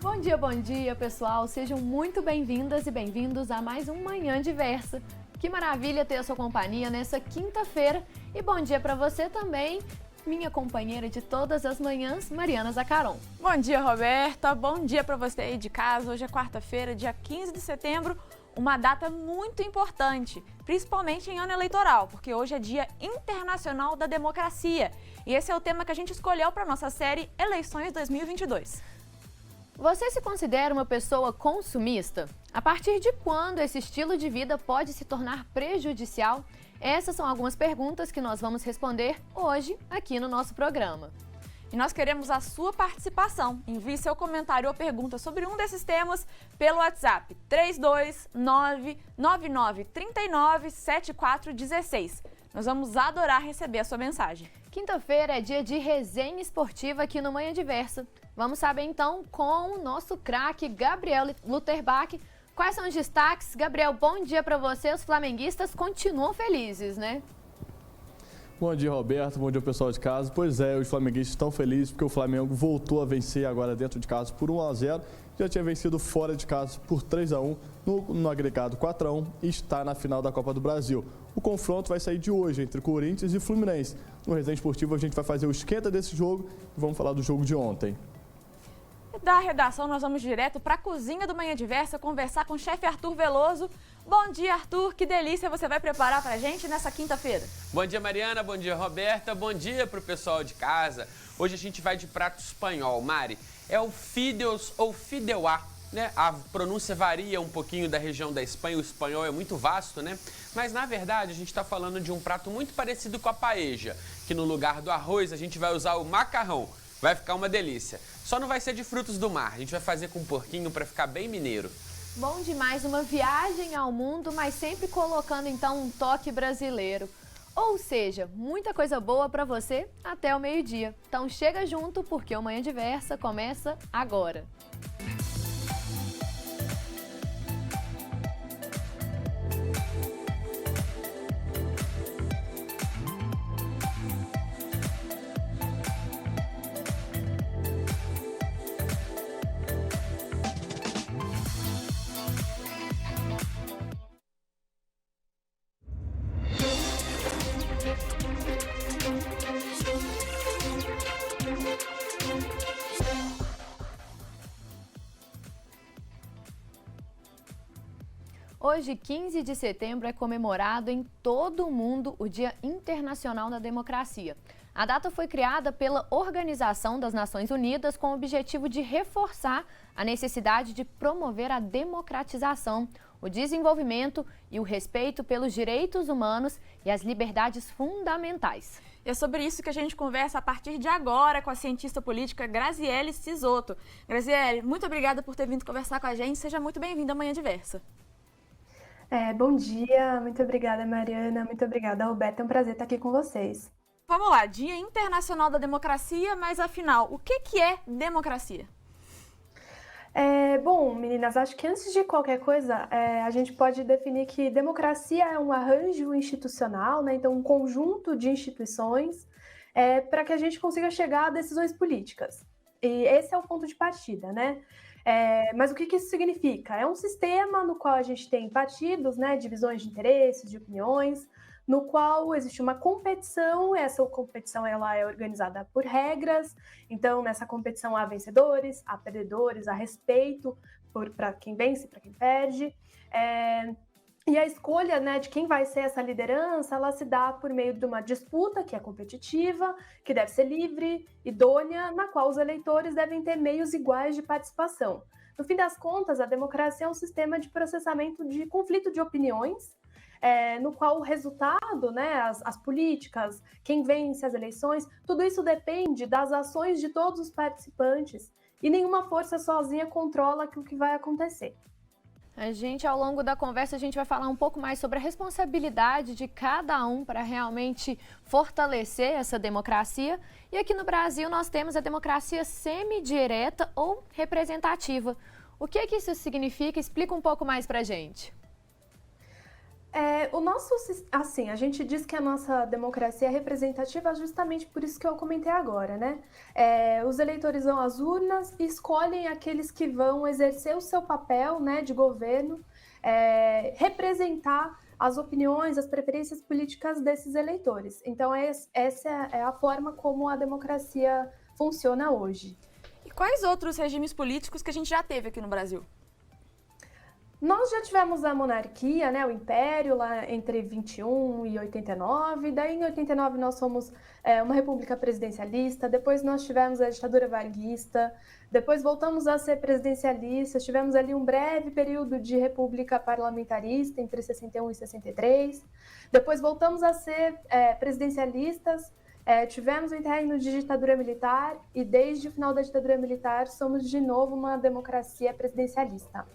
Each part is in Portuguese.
Bom dia, pessoal. Sejam muito bem-vindas e bem-vindos a mais um Manhã Diversa. Que maravilha ter a sua companhia nessa quinta-feira. E bom dia para você também, minha companheira de todas as manhãs, Mariana Zacaron. Bom dia, Roberta. Bom dia para você aí de casa. Hoje é quarta-feira, dia 15 de setembro, uma data muito importante, principalmente em ano eleitoral, porque hoje é Dia Internacional da Democracia. E esse é o tema que a gente escolheu para nossa série Eleições 2022. Você se considera uma pessoa consumista? A partir de quando esse estilo de vida pode se tornar prejudicial? Essas são algumas perguntas que nós vamos responder hoje aqui no nosso programa. E nós queremos a sua participação. Envie seu comentário ou pergunta sobre um desses temas pelo WhatsApp 32999397416. Nós vamos adorar receber a sua mensagem. Quinta-feira é dia de resenha esportiva aqui no Manhã Diversa. Vamos saber então com o nosso craque Gabriel Luterbach quais são os destaques. Gabriel, bom dia para você. Os flamenguistas continuam felizes, né? Bom dia, Roberto. Bom dia, pessoal de casa. Pois é, os flamenguistas estão felizes porque o Flamengo voltou a vencer agora dentro de casa por 1-0. Já tinha vencido fora de casa por 3-1 no agregado 4-1 e está na final da Copa do Brasil. O confronto vai sair de hoje entre Corinthians e Fluminense. No Resenha Esportivo a gente vai fazer o esquenta desse jogo e vamos falar do jogo de ontem. Da redação nós vamos direto para a cozinha do Manhã Diversa conversar com o chefe Arthur Veloso. Bom dia, Arthur. Que delícia você vai preparar para a gente nessa quinta-feira. Bom dia, Mariana. Bom dia, Roberta. Bom dia para o pessoal de casa. Hoje a gente vai de prato espanhol, Mari. É o fideus ou fideuá, né? A pronúncia varia um pouquinho da região da Espanha. O espanhol é muito vasto, né? Mas, na verdade, a gente está falando de um prato muito parecido com a paella, que no lugar do arroz a gente vai usar o macarrão. Vai ficar uma delícia. Só não vai ser de frutos do mar. A gente vai fazer com um porquinho para ficar bem mineiro. Bom demais, uma viagem ao mundo, mas sempre colocando então um toque brasileiro. Ou seja, muita coisa boa para você até o meio-dia. Então chega junto porque o Manhã Diversa começa agora. Hoje, 15 de setembro, é comemorado em todo o mundo o Dia Internacional da Democracia. A data foi criada pela Organização das Nações Unidas com o objetivo de reforçar a necessidade de promover a democratização, o desenvolvimento e o respeito pelos direitos humanos e as liberdades fundamentais. E é sobre isso que a gente conversa a partir de agora com a cientista política Graziele Cizotto. Graziele, muito obrigada por ter vindo conversar com a gente. Seja muito bem-vinda à Manhã Diversa. Bom dia, muito obrigada, Mariana, muito obrigada, Roberta, é um prazer estar aqui com vocês. Vamos lá, Dia Internacional da Democracia, mas afinal, o que é democracia? Bom, meninas, acho que antes de qualquer coisa, a gente pode definir que democracia é um arranjo institucional, né? Então um conjunto de instituições para que a gente consiga chegar a decisões políticas. E esse é o ponto de partida, né? Mas o que isso significa? É um sistema no qual a gente tem partidos, né, divisões de interesses, de opiniões, no qual existe uma competição, essa competição ela é organizada por regras, então nessa competição há vencedores, há perdedores, há respeito para quem vence, para quem perde, e a escolha, né, de quem vai ser essa liderança, ela se dá por meio de uma disputa que é competitiva, que deve ser livre, idônea, na qual os eleitores devem ter meios iguais de participação. No fim das contas, a democracia é um sistema de processamento de conflito de opiniões, no qual o resultado, né, as políticas, quem vence as eleições, tudo isso depende das ações de todos os participantes e nenhuma força sozinha controla o que vai acontecer. Ao longo da conversa, a gente vai falar um pouco mais sobre a responsabilidade de cada um para realmente fortalecer essa democracia. E aqui no Brasil nós temos a democracia semidireta ou representativa. O que isso significa? Explica um pouco mais para a gente. A gente diz que a nossa democracia é representativa justamente por isso que eu comentei agora, né? Os eleitores vão às urnas e escolhem aqueles que vão exercer o seu papel, né, de governo, representar as opiniões, as preferências políticas desses eleitores. Então, essa é a forma como a democracia funciona hoje. E quais outros regimes políticos que a gente já teve aqui no Brasil? Nós já tivemos a monarquia, né, o Império, lá entre 21 e 89. Daí, em 89, nós fomos uma república presidencialista. Depois, nós tivemos a ditadura varguista. Depois, voltamos a ser presidencialistas. Tivemos ali um breve período de república parlamentarista, entre 61 e 63. Depois, voltamos a ser presidencialistas. Tivemos um interregno de ditadura militar. E, desde o final da ditadura militar, somos de novo uma democracia presidencialista.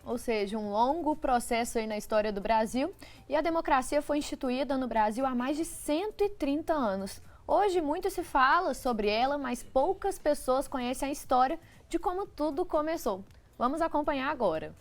Ou seja, um longo processo aí na história do Brasil, e a democracia foi instituída no Brasil há mais de 130 anos. Hoje muito se fala sobre ela, mas poucas pessoas conhecem a história de como tudo começou. Vamos acompanhar agora.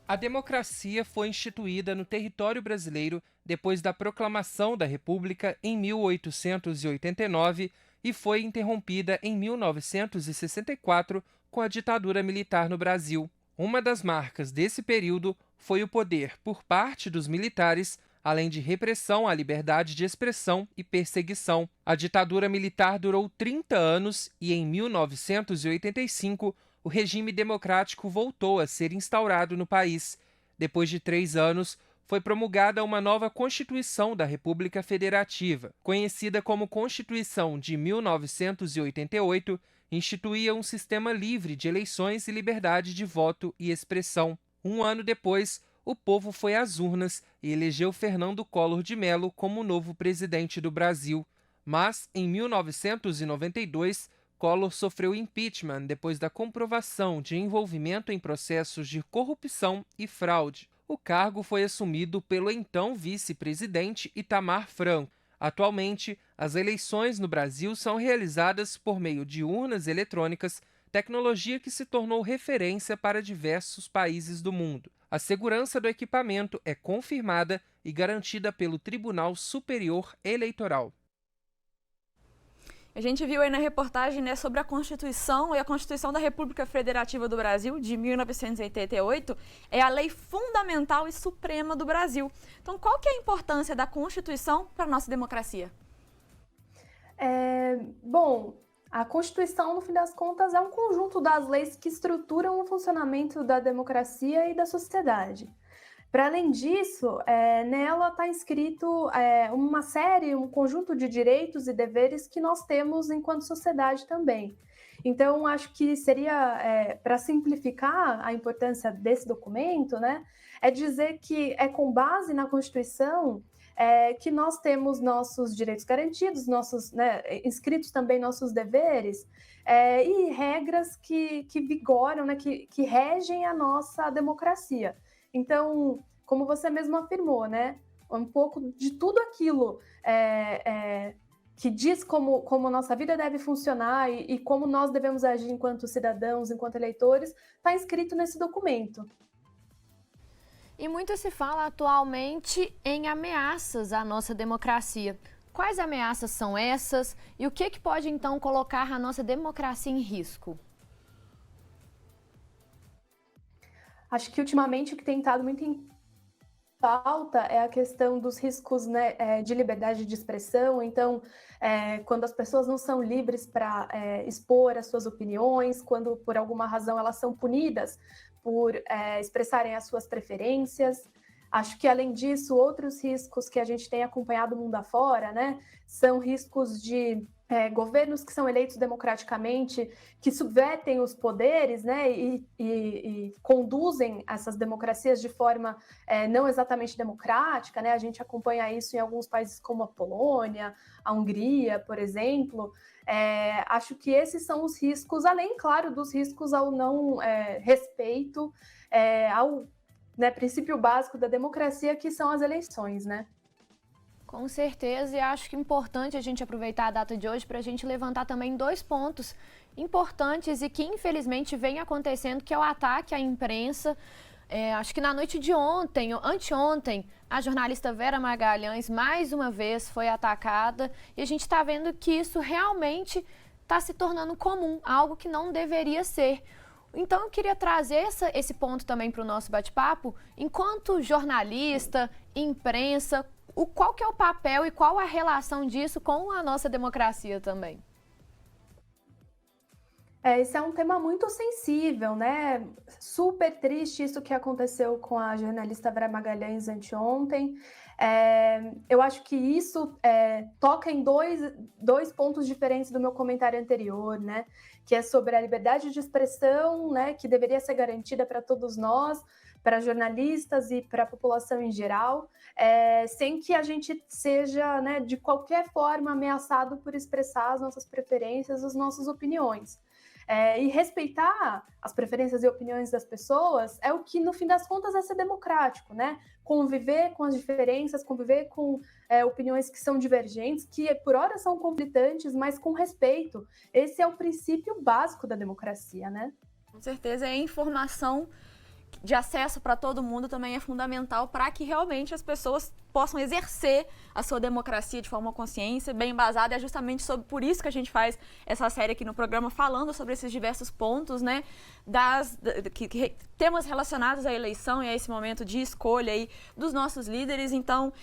A democracia foi instituída no território brasileiro depois da proclamação da República em 1889 e foi interrompida em 1964 com a ditadura militar no Brasil. Uma das marcas desse período foi o poder por parte dos militares, além de repressão à liberdade de expressão e perseguição. A ditadura militar durou 30 anos e, em 1985, o regime democrático voltou a ser instaurado no país. Depois de 3 anos, foi promulgada uma nova Constituição da República Federativa, conhecida como Constituição de 1988, instituía um sistema livre de eleições e liberdade de voto e expressão. Um ano depois, o povo foi às urnas e elegeu Fernando Collor de Mello como novo presidente do Brasil. Mas, em 1992, Collor sofreu impeachment depois da comprovação de envolvimento em processos de corrupção e fraude. O cargo foi assumido pelo então vice-presidente Itamar Franco. Atualmente, as eleições no Brasil são realizadas por meio de urnas eletrônicas, tecnologia que se tornou referência para diversos países do mundo. A segurança do equipamento é confirmada e garantida pelo Tribunal Superior Eleitoral. A gente viu aí na reportagem, né, sobre a Constituição, e a Constituição da República Federativa do Brasil, de 1988, é a lei fundamental e suprema do Brasil. Então, qual que é a importância da Constituição para a nossa democracia? A Constituição, no fim das contas, é um conjunto das leis que estruturam o funcionamento da democracia e da sociedade. Para além disso, nela está inscrito um conjunto de direitos e deveres que nós temos enquanto sociedade também. Então, acho que seria, para simplificar a importância desse documento, né, é dizer que é com base na Constituição que nós temos nossos direitos garantidos, inscritos também nossos deveres, e regras que vigoram, né, que regem a nossa democracia. Então, como você mesmo afirmou, né, um pouco de tudo aquilo que diz como a nossa vida deve funcionar e como nós devemos agir enquanto cidadãos, enquanto eleitores, está inscrito nesse documento. E muito se fala atualmente em ameaças à nossa democracia. Quais ameaças são essas e o que pode, então, colocar a nossa democracia em risco? Acho que, ultimamente, o que tem estado muito em pauta é a questão dos riscos, né, de liberdade de expressão. Então, quando as pessoas não são livres para expor as suas opiniões, quando, por alguma razão, elas são punidas por expressarem as suas preferências. Acho que, além disso, outros riscos que a gente tem acompanhado mundo afora, né, são riscos de governos que são eleitos democraticamente, que subvertem os poderes, né, e conduzem essas democracias de forma não exatamente democrática, né? A gente acompanha isso em alguns países como a Polônia, a Hungria, por exemplo. Acho que esses são os riscos, além, claro, dos riscos ao não respeito ao, né, princípio básico da democracia, que são as eleições, né? Com certeza, e acho que é importante a gente aproveitar a data de hoje para a gente levantar também 2 pontos importantes e que infelizmente vem acontecendo, que é o ataque à imprensa, Acho que na noite de ontem, ou anteontem, a jornalista Vera Magalhães, mais uma vez, foi atacada. E a gente está vendo que isso realmente está se tornando comum, algo que não deveria ser. Então, eu queria trazer esse ponto também para o nosso bate-papo. Enquanto jornalista, imprensa, qual que é o papel e qual a relação disso com a nossa democracia também? Esse é um tema muito sensível, né? Super triste isso que aconteceu com a jornalista Vera Magalhães anteontem. Eu acho que isso toca em dois pontos diferentes do meu comentário anterior, né? Que é sobre a liberdade de expressão, né? Que deveria ser garantida para todos nós, para jornalistas e para a população em geral, sem que a gente seja, né, de qualquer forma ameaçado por expressar as nossas preferências, as nossas opiniões. E respeitar as preferências e opiniões das pessoas é o que, no fim das contas, é ser democrático, né? Conviver com as diferenças, conviver com opiniões que são divergentes, que por hora são conflitantes, mas com respeito. Esse é o princípio básico da democracia, né? Com certeza, a informação de acesso para todo mundo também é fundamental para que realmente as pessoas possam exercer a sua democracia de forma consciente, bem embasada. É justamente por isso que a gente faz essa série aqui no programa, falando sobre esses diversos pontos, né, temas relacionados à eleição e a esse momento de escolha aí dos nossos líderes. Então,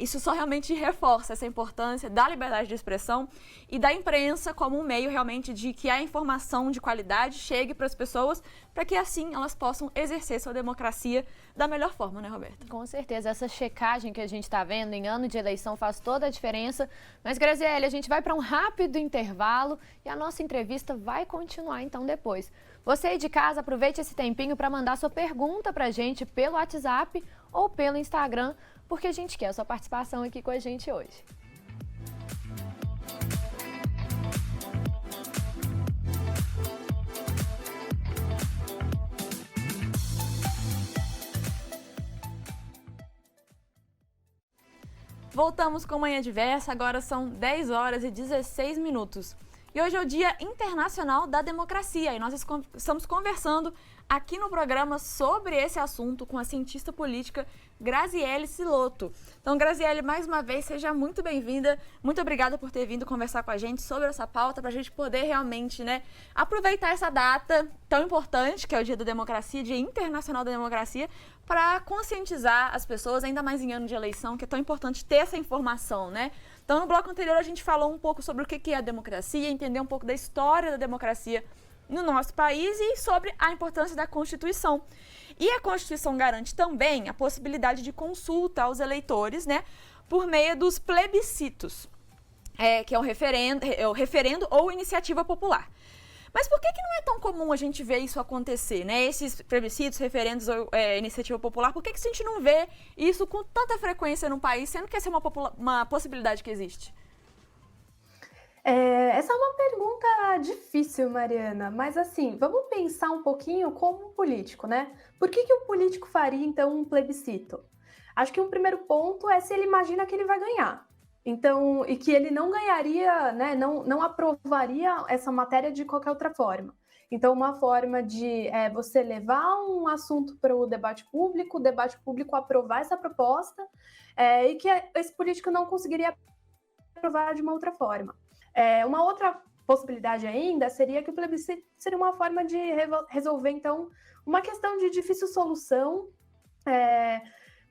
isso só realmente reforça essa importância da liberdade de expressão e da imprensa como um meio realmente de que a informação de qualidade chegue para as pessoas, para que assim elas possam exercer sua democracia da melhor forma, né, Roberta? Com certeza, essa checagem que a gente está vendo em ano de eleição faz toda a diferença. Mas, Graziele, a gente vai para um rápido intervalo e a nossa entrevista vai continuar então depois. Você aí de casa, aproveite esse tempinho para mandar sua pergunta para a gente pelo WhatsApp ou pelo Instagram, porque a gente quer a sua participação aqui com a gente hoje. Voltamos com Manhã Diversa, agora são 10 horas e 16 minutos. E hoje é o Dia Internacional da Democracia e nós estamos conversando aqui no programa sobre esse assunto com a cientista política Graziele Silotto. Então, Graziele, mais uma vez, seja muito bem-vinda. Muito obrigada por ter vindo conversar com a gente sobre essa pauta, para a gente poder realmente, né, aproveitar essa data tão importante, que é o Dia da Democracia, Dia Internacional da Democracia, para conscientizar as pessoas, ainda mais em ano de eleição, que é tão importante ter essa informação, né? Então, no bloco anterior, a gente falou um pouco sobre o que é a democracia, entender um pouco da história da democracia no nosso país e sobre a importância da Constituição. E a Constituição garante também a possibilidade de consulta aos eleitores, né, por meio dos plebiscitos, que é o referendo ou iniciativa popular. Mas por que não é tão comum a gente ver isso acontecer, né? Esses plebiscitos, referendos ou iniciativa popular, por que a gente não vê isso com tanta frequência no país, sendo que essa é uma possibilidade que existe? Essa é uma pergunta difícil, Mariana, mas assim, vamos pensar um pouquinho como um político, né? Por que um político faria, então, um plebiscito? Acho que um primeiro ponto é se ele imagina que ele vai ganhar. Então, e que ele não ganharia, né, não aprovaria essa matéria de qualquer outra forma. Então, uma forma de você levar um assunto para o debate público aprovar essa proposta, e que esse político não conseguiria aprovar de uma outra forma. Uma outra possibilidade ainda seria que o plebiscito seria uma forma de resolver, então, uma questão de difícil solução.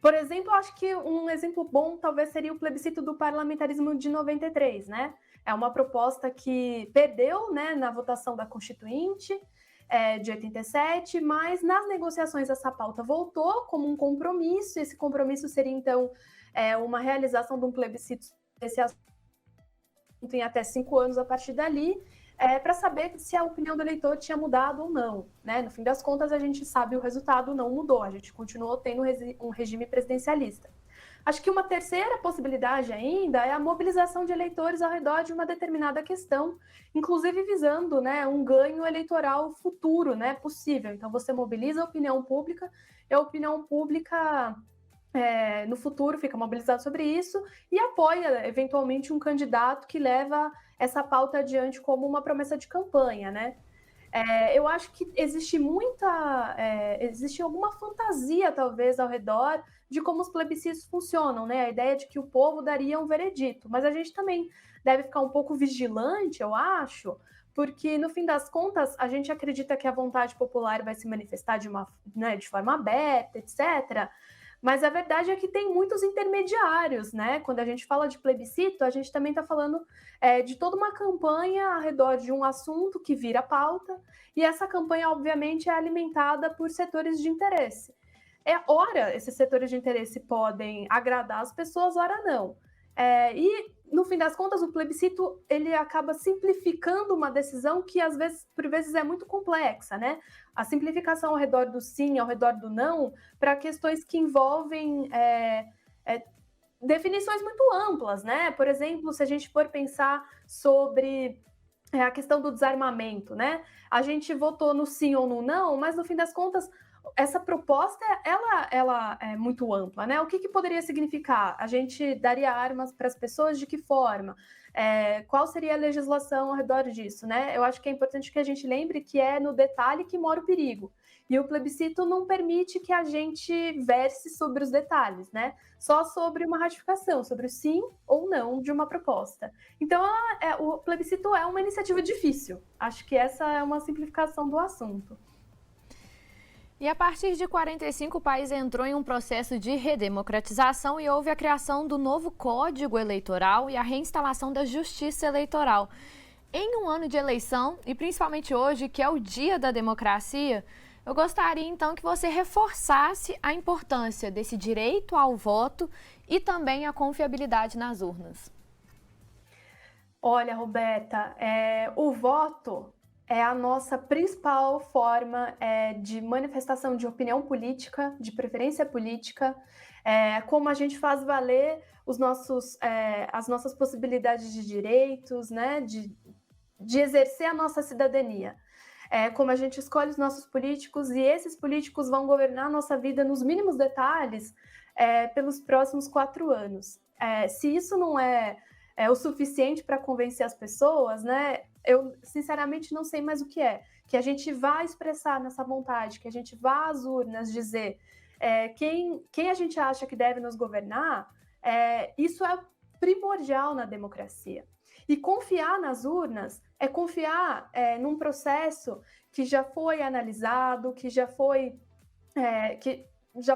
Por exemplo, acho que um exemplo bom talvez seria o plebiscito do parlamentarismo de 93, né? É uma proposta que perdeu, né, na votação da Constituinte de 87, mas nas negociações essa pauta voltou como um compromisso. Esse compromisso seria, então, uma realização de um plebiscito desse assunto em até 5 anos a partir dali, para saber se a opinião do eleitor tinha mudado ou não, né? No fim das contas, a gente sabe o resultado não mudou, a gente continuou tendo um regime presidencialista. Acho que uma terceira possibilidade ainda é a mobilização de eleitores ao redor de uma determinada questão, inclusive visando, né, um ganho eleitoral futuro, né, possível. Então, você mobiliza a opinião pública e a opinião pública no futuro fica mobilizada sobre isso e apoia, eventualmente, um candidato que leva essa pauta adiante como uma promessa de campanha, né? Eu acho que existe alguma fantasia, talvez, ao redor de como os plebiscitos funcionam, né? A ideia de que o povo daria um veredito. Mas a gente também deve ficar um pouco vigilante, eu acho, porque, no fim das contas, a gente acredita que a vontade popular vai se manifestar de forma aberta, etc., mas a verdade é que tem muitos intermediários, né? Quando a gente fala de plebiscito, a gente também está falando de toda uma campanha ao redor de um assunto que vira pauta, e essa campanha, obviamente, é alimentada por setores de interesse. Ora, esses setores de interesse podem agradar as pessoas, ora não. E, no fim das contas, o plebiscito ele acaba simplificando uma decisão que, por vezes, é muito complexa, né? A simplificação ao redor do sim, ao redor do não, para questões que envolvem definições muito amplas, né? Por exemplo, se a gente for pensar sobre a questão do desarmamento, né? A gente votou no sim ou no não, mas, no fim das contas, essa proposta, ela é muito ampla, né? O que poderia significar? A gente daria armas para as pessoas de que forma? Qual seria a legislação ao redor disso, né? Eu acho que é importante que a gente lembre que é no detalhe que mora o perigo. E o plebiscito não permite que a gente verse sobre os detalhes, né? Só sobre uma ratificação, sobre o sim ou não de uma proposta. Então, o plebiscito é uma iniciativa difícil. Acho que essa é uma simplificação do assunto. E a partir de 45, o país entrou em um processo de redemocratização e houve a criação do novo Código Eleitoral e a reinstalação da Justiça Eleitoral. Em um ano de eleição, e principalmente hoje, que é o Dia da Democracia, eu gostaria então que você reforçasse a importância desse direito ao voto e também a confiabilidade nas urnas. Olha, Roberta, o voto é a nossa principal forma de manifestação de opinião política, de preferência política, como a gente faz valer as nossas possibilidades de direitos, né, de exercer a nossa cidadania. Como a gente escolhe os nossos políticos e esses políticos vão governar a nossa vida nos mínimos detalhes pelos próximos 4 anos. Se isso não é o suficiente para convencer as pessoas, né? Eu, sinceramente, não sei mais o que é. Que a gente vá expressar nessa vontade, que a gente vá às urnas dizer quem a gente acha que deve nos governar, isso é primordial na democracia. E confiar nas urnas é confiar num processo que já foi analisado, que já foi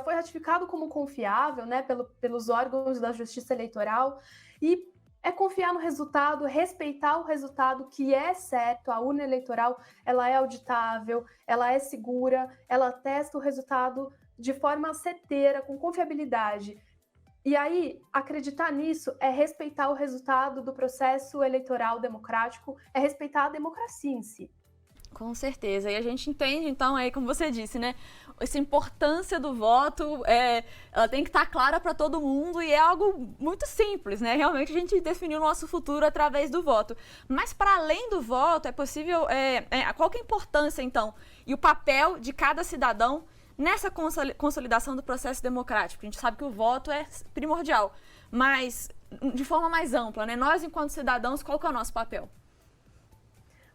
ratificado como confiável, né, pelos órgãos da Justiça Eleitoral, e é confiar no resultado, respeitar o resultado que é certo. A urna eleitoral, ela é auditável, ela é segura, ela testa o resultado de forma certeira, com confiabilidade. E aí, acreditar nisso é respeitar o resultado do processo eleitoral democrático, é respeitar a democracia em si. Com certeza. E a gente entende, então, aí, como você disse, né? Essa importância do voto, ela tem que estar clara para todo mundo e é algo muito simples, né? Realmente a gente definiu o nosso futuro através do voto. Mas, para além do voto, é possível... qual que é a importância, então, e o papel de cada cidadão nessa consolidação do processo democrático? A gente sabe que o voto é primordial, mas de forma mais ampla, né? Nós, enquanto cidadãos, qual que é o nosso papel?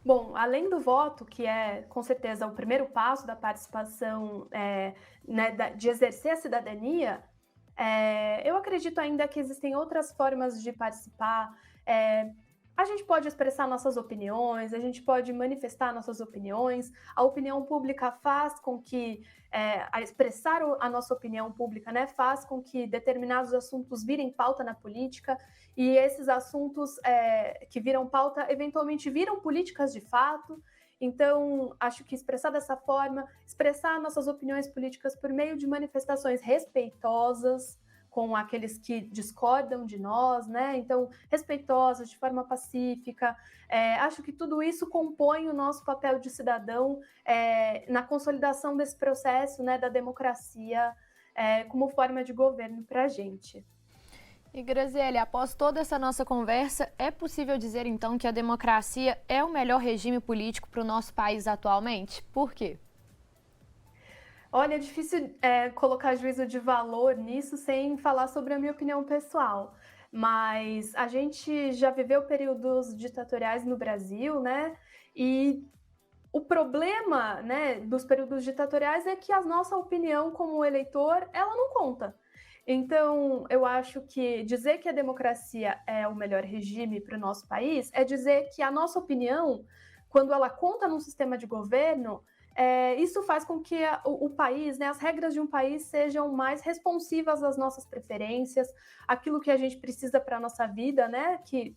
Bom, além do voto, que é, com certeza, o primeiro passo da participação, de exercer a cidadania, eu acredito ainda que existem outras formas de participar. A gente pode expressar nossas opiniões, a gente pode manifestar nossas opiniões. A opinião pública faz com que, expressar a nossa opinião pública, né, faz com que determinados assuntos virem pauta na política, e esses assuntos que viram pauta, eventualmente viram políticas de fato. Então, acho que expressar dessa forma, expressar nossas opiniões políticas por meio de manifestações respeitosas, com aqueles que discordam de nós, né? Então, respeitosas, de forma pacífica. Acho que tudo isso compõe o nosso papel de cidadão na consolidação desse processo, né, da democracia como forma de governo para a gente. E, Graziele, após toda essa nossa conversa, é possível dizer, então, que a democracia é o melhor regime político para o nosso país atualmente? Por quê? Olha, é difícil colocar juízo de valor nisso sem falar sobre a minha opinião pessoal, mas a gente já viveu períodos ditatoriais no Brasil, né? E o problema, né, dos períodos ditatoriais é que a nossa opinião como eleitor, ela não conta. Então, eu acho que dizer que a democracia é o melhor regime para o nosso país é dizer que a nossa opinião, quando ela conta num sistema de governo, isso faz com que o país, né, as regras de um país sejam mais responsivas às nossas preferências, aquilo que a gente precisa para a nossa vida, né, que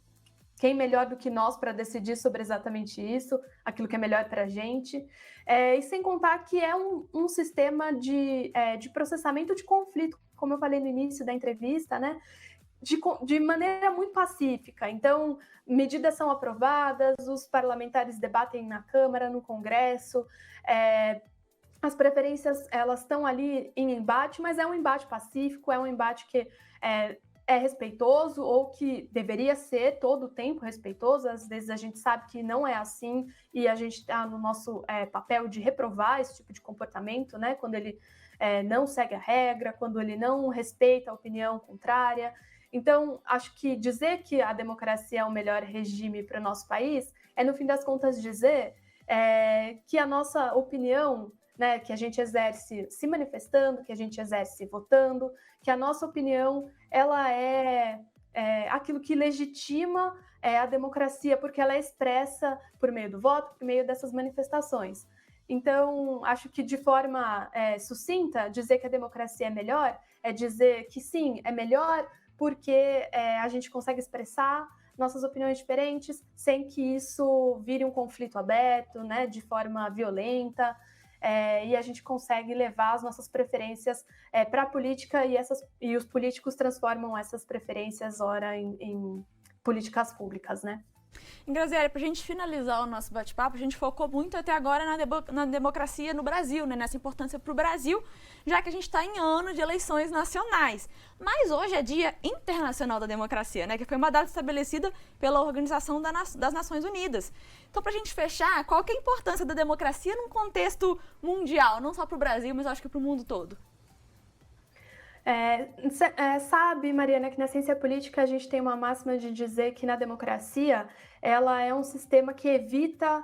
quem melhor do que nós para decidir sobre exatamente isso, aquilo que é melhor para a gente. E sem contar que é um sistema de processamento de conflito, como eu falei no início da entrevista, né? De maneira muito pacífica. Então, medidas são aprovadas, os parlamentares debatem na Câmara, no Congresso, as preferências elas estão ali em embate, mas é um embate pacífico, é um embate que é respeitoso, ou que deveria ser todo o tempo respeitoso. Às vezes a gente sabe que não é assim, e a gente está no nosso papel de reprovar esse tipo de comportamento, né? Quando ele não segue a regra, quando ele não respeita a opinião contrária. Então, acho que dizer que a democracia é o melhor regime para o nosso país é, no fim das contas, dizer que a nossa opinião, né, que a gente exerce se manifestando, que a gente exerce votando, que a nossa opinião ela é aquilo que legitima a democracia, porque ela é expressa por meio do voto, por meio dessas manifestações. Então, acho que de forma sucinta, dizer que a democracia é melhor é dizer que sim, é melhor porque a gente consegue expressar nossas opiniões diferentes sem que isso vire um conflito aberto, né, de forma violenta. E a gente consegue levar as nossas preferências para a política, e os políticos transformam essas preferências, ora, em políticas públicas, né? Graziele, para a gente finalizar o nosso bate-papo, a gente focou muito até agora na democracia no Brasil, né? Nessa importância para o Brasil, já que a gente está em ano de eleições nacionais. Mas hoje é Dia Internacional da Democracia, né? Que foi uma data estabelecida pela Organização das Nações Unidas. Então, para a gente fechar, qual que é a importância da democracia num contexto mundial, não só para o Brasil, mas acho que para o mundo todo? Sabe, Mariana, que na ciência política a gente tem uma máxima de dizer que na democracia ela é um sistema que evita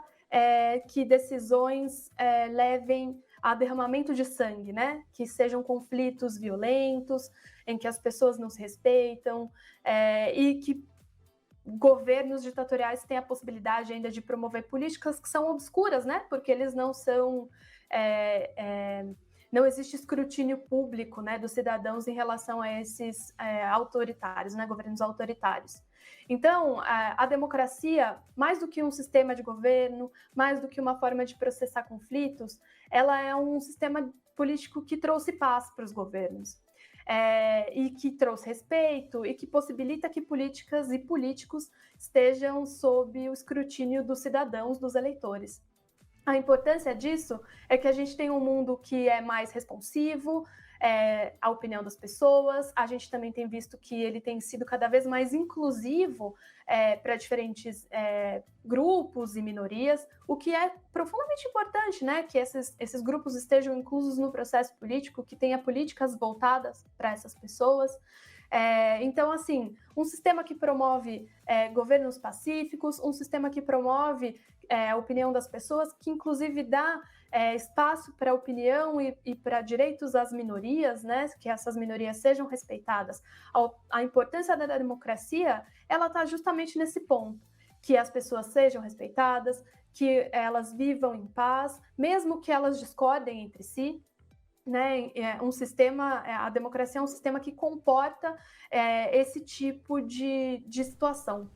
que decisões levem a derramamento de sangue, né? Que sejam conflitos violentos, em que as pessoas não se respeitam, e que governos ditatoriais têm a possibilidade ainda de promover políticas que são obscuras, né? Porque eles não são... não existe escrutínio público, né, dos cidadãos em relação a esses autoritários, né, governos autoritários. Então, a democracia, mais do que um sistema de governo, mais do que uma forma de processar conflitos, ela é um sistema político que trouxe paz para os governos, e que trouxe respeito, e que possibilita que políticas e políticos estejam sob o escrutínio dos cidadãos, dos eleitores. A importância disso é que a gente tem um mundo que é mais responsivo à opinião das pessoas. A gente também tem visto que ele tem sido cada vez mais inclusivo para diferentes grupos e minorias, o que é profundamente importante, né? Que esses grupos estejam inclusos no processo político, que tenha políticas voltadas para essas pessoas. Então, assim, um sistema que promove governos pacíficos, um sistema que promove a opinião das pessoas, que inclusive dá espaço para a opinião e para direitos às minorias, né, que essas minorias sejam respeitadas. A importância da democracia, ela está justamente nesse ponto, que as pessoas sejam respeitadas, que elas vivam em paz, mesmo que elas discordem entre si, né? A democracia é um sistema que comporta esse tipo de situação.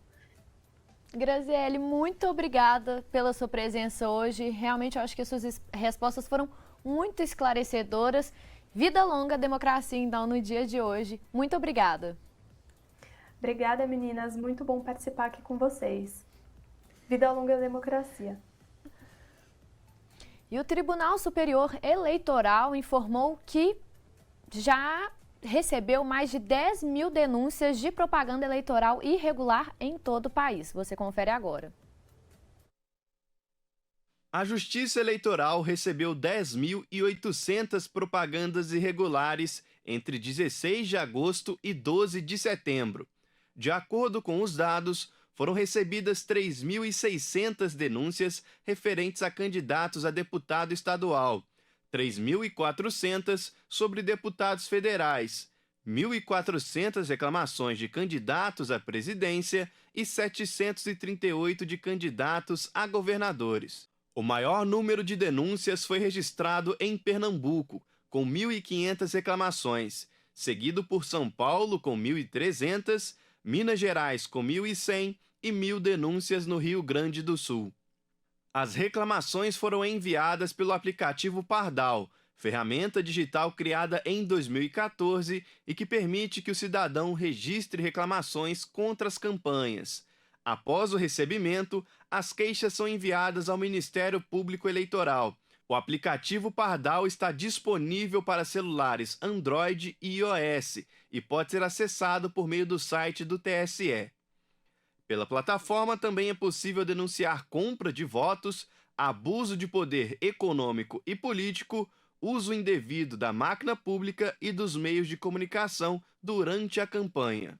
Graziele, muito obrigada pela sua presença hoje. Realmente, eu acho que as suas respostas foram muito esclarecedoras. Vida longa à democracia, então, no dia de hoje. Muito obrigada. Obrigada, meninas. Muito bom participar aqui com vocês. Vida longa à democracia. E o Tribunal Superior Eleitoral informou que já recebeu mais de 10 mil denúncias de propaganda eleitoral irregular em todo o país. Você confere agora. A Justiça Eleitoral recebeu 10.800 propagandas irregulares entre 16 de agosto e 12 de setembro. De acordo com os dados, foram recebidas 3.600 denúncias referentes a candidatos a deputado estadual, 3.400 sobre deputados federais, 1.400 reclamações de candidatos à presidência e 738 de candidatos a governadores. O maior número de denúncias foi registrado em Pernambuco, com 1.500 reclamações, seguido por São Paulo, com 1.300, Minas Gerais, com 1.100 e 1.000 denúncias no Rio Grande do Sul. As reclamações foram enviadas pelo aplicativo Pardal, ferramenta digital criada em 2014 e que permite que o cidadão registre reclamações contra as campanhas. Após o recebimento, as queixas são enviadas ao Ministério Público Eleitoral. O aplicativo Pardal está disponível para celulares Android e iOS e pode ser acessado por meio do site do TSE. Pela plataforma também é possível denunciar compra de votos, abuso de poder econômico e político, uso indevido da máquina pública e dos meios de comunicação durante a campanha.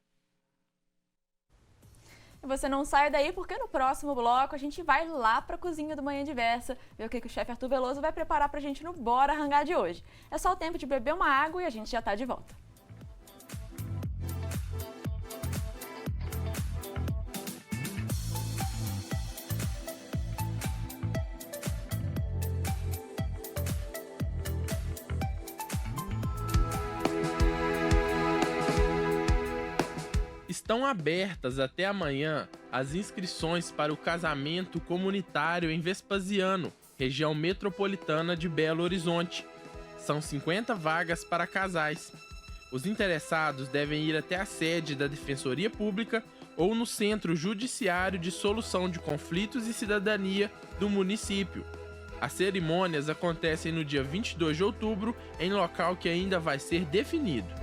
E você não sai daí porque no próximo bloco a gente vai lá para a cozinha do Manhã Diversa ver o que o chefe Arthur Veloso vai preparar para a gente no Bora Rangar de hoje. É só o tempo de beber uma água e a gente já está de volta. Estão abertas até amanhã as inscrições para o casamento comunitário em Vespasiano, região metropolitana de Belo Horizonte. São 50 vagas para casais. Os interessados devem ir até a sede da Defensoria Pública ou no Centro Judiciário de Solução de Conflitos e Cidadania do município. As cerimônias acontecem no dia 22 de outubro, em local que ainda vai ser definido.